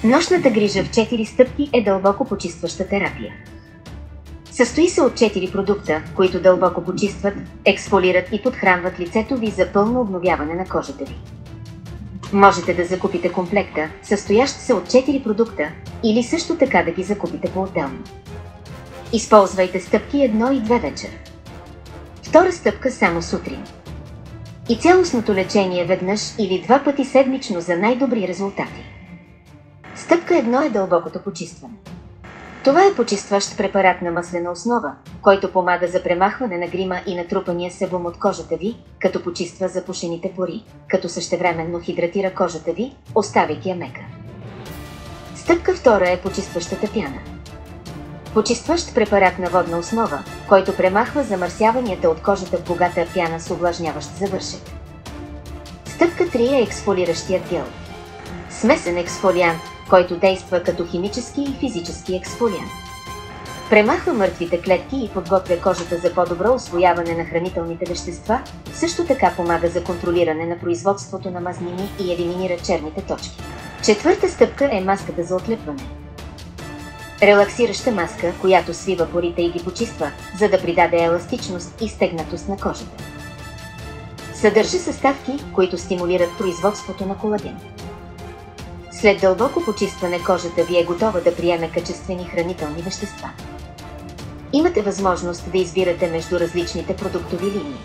Нощната грижа в 4 стъпки е дълбоко почистваща терапия. Състои се от 4 продукта, които дълбоко почистват, ексфолират и подхранват лицето ви за пълно обновяване на кожата ви. Можете да закупите комплекта, състоящ се от 4 продукта, или също така да ги закупите по-отделно. Използвайте стъпки 1 и 2 вечер. Втора стъпка само сутрин. И цялостното лечение веднъж или 2 пъти седмично за най-добри резултати. Стъпка 1 е дълбокото почистване. Това е почистващ препарат на маслена основа, който помага за премахване на грима и натрупания себум от кожата ви, като почиства запушените пори, като същевременно хидратира кожата ви, оставяйки я мека. Стъпка 2 е почистващата пяна. Почистващ препарат на водна основа, който премахва замърсяванията от кожата в богата пяна с увлажняващ завършек. Стъпка 3 е ексфолиращият гел. Смесен ексфолиант, който действа като химически и физически ексфолиант. Премахва мъртвите клетки и подготвя кожата за по-добро усвояване на хранителните вещества, също така помага за контролиране на производството на мазнини и елиминира черните точки. Четвърта стъпка е маската за отлепване. Релаксираща маска, която свива порите и ги почиства, за да придаде еластичност и стегнатост на кожата. Съдържа съставки, които стимулират производството на колаген. След дълбоко почистване кожата ви е готова да приеме качествени хранителни вещества. Имате възможност да избирате между различните продуктови линии.